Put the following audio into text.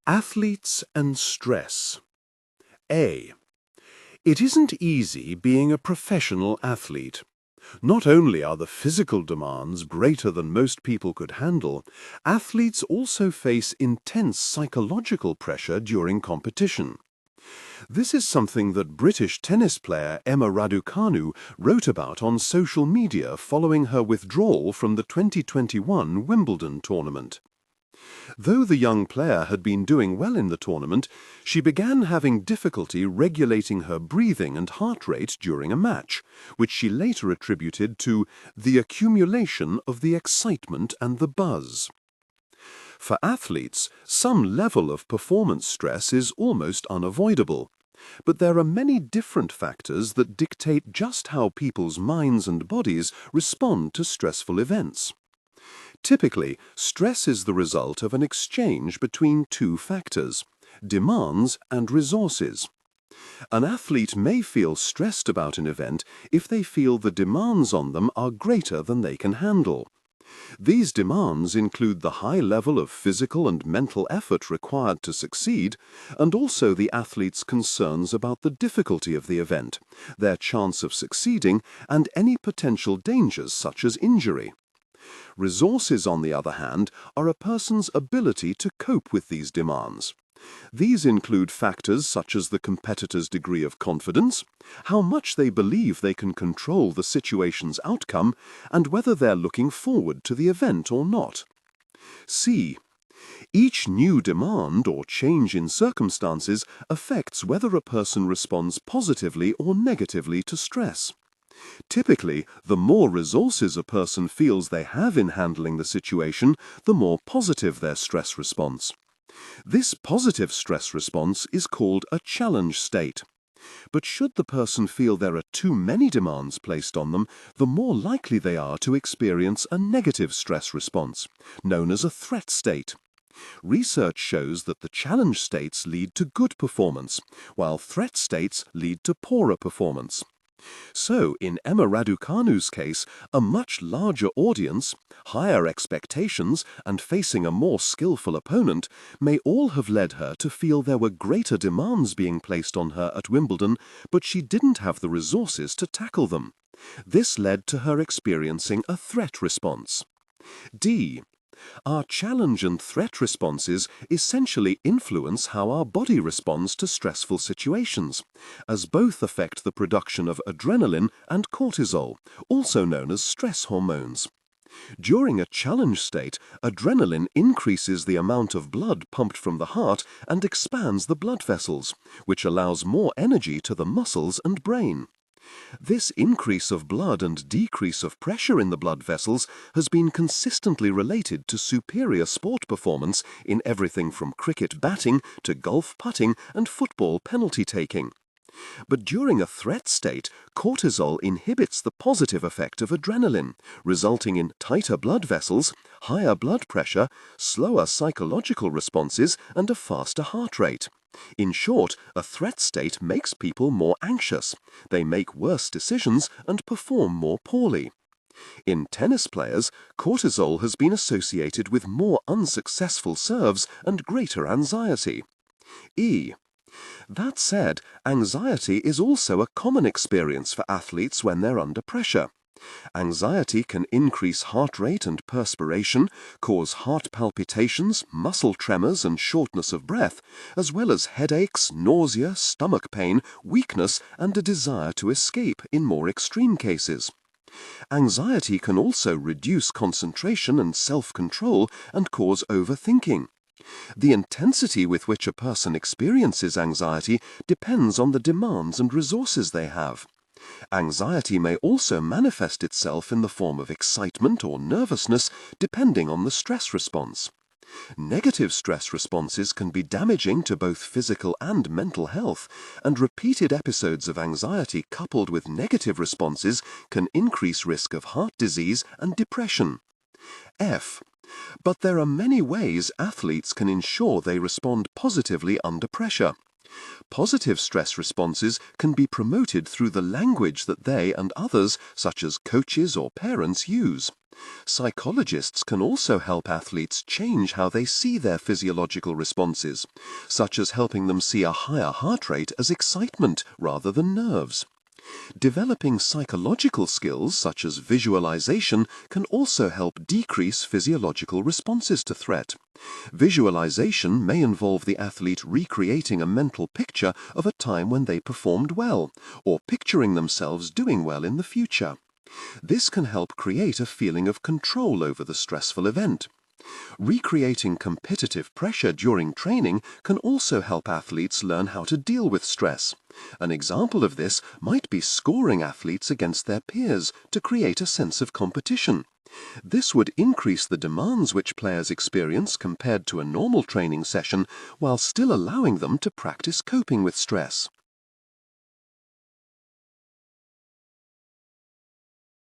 Athletes and stress. A. It isn't easy being a professional athlete. Not only are the physical demands greater than most people could handle, athletes also face intense psychological pressure during competition. This is something that British tennis player Emma Raducanu wrote about on social media following her withdrawal from the 2021 Wimbledon tournament. Though the young player had been doing well in the tournament, she began having difficulty regulating her breathing and heart rate during a match, which she later attributed to the accumulation of the excitement and the buzz. For athletes, some level of performance stress is almost unavoidable, but there are many different factors that dictate just how people's minds and bodies respond to stressful events. Typically, stress is the result of an exchange between two factors: demands and resources. An athlete may feel stressed about an event if they feel the demands on them are greater than they can handle. These demands include the high level of physical and mental effort required to succeed, and also the athlete's concerns about the difficulty of the event, their chance of succeeding, and any potential dangers such as injury. Resources, on the other hand, are a person's ability to cope with these demands. These include factors such as the competitor's degree of confidence, how much they believe they can control the situation's outcome, and whether they're looking forward to the event or not. C. Each new demand or change in circumstances affects whether a person responds positively or negatively to stress. Typically, the more resources a person feels they have in handling the situation, the more positive their stress response. This positive stress response is called a challenge state. But should the person feel there are too many demands placed on them, the more likely they are to experience a negative stress response, known as a threat state. Research shows that the challenge states lead to good performance, while threat states lead to poorer performance. So, in Emma Raducanu's case, a much larger audience, higher expectations, and facing a more skillful opponent may all have led her to feel there were greater demands being placed on her at Wimbledon, but she didn't have the resources to tackle them. This led to her experiencing a threat response. D. Our challenge and threat responses essentially influence how our body responds to stressful situations, as both affect the production of adrenaline and cortisol, also known as stress hormones. During a challenge state, adrenaline increases the amount of blood pumped from the heart and expands the blood vessels, which allows more energy to the muscles and brain. This increase of blood and decrease of pressure in the blood vessels has been consistently related to superior sport performance in everything from cricket batting to golf putting and football penalty taking. But during a threat state, cortisol inhibits the positive effect of adrenaline, resulting in tighter blood vessels, higher blood pressure, slower psychological responses, and a faster heart rate. In short, a threat state makes people more anxious. They make worse decisions and perform more poorly. In tennis players, cortisol has been associated with more unsuccessful serves and greater anxiety. E. That said, anxiety is also a common experience for athletes when they're under pressure. Anxiety can increase heart rate and perspiration, cause heart palpitations, muscle tremors, and shortness of breath, as well as headaches, nausea, stomach pain, weakness, and a desire to escape in more extreme cases. Anxiety can also reduce concentration and self-control and cause overthinking. The intensity with which a person experiences anxiety depends on the demands and resources they have. Anxiety may also manifest itself in the form of excitement or nervousness, depending on the stress response. Negative stress responses can be damaging to both physical and mental health, and repeated episodes of anxiety coupled with negative responses can increase risk of heart disease and depression. F. But there are many ways athletes can ensure they respond positively under pressure. Positive stress responses can be promoted through the language that they and others, such as coaches or parents, use. Psychologists can also help athletes change how they see their physiological responses, such as helping them see a higher heart rate as excitement rather than nerves. Developing psychological skills such as visualization can also help decrease physiological responses to threat. Visualization may involve the athlete recreating a mental picture of a time when they performed well, or picturing themselves doing well in the future. This can help create a feeling of control over the stressful event. Recreating competitive pressure during training can also help athletes learn how to deal with stress. An example of this might be scoring athletes against their peers to create a sense of competition. This would increase the demands which players experience compared to a normal training session, while still allowing them to practice coping with stress.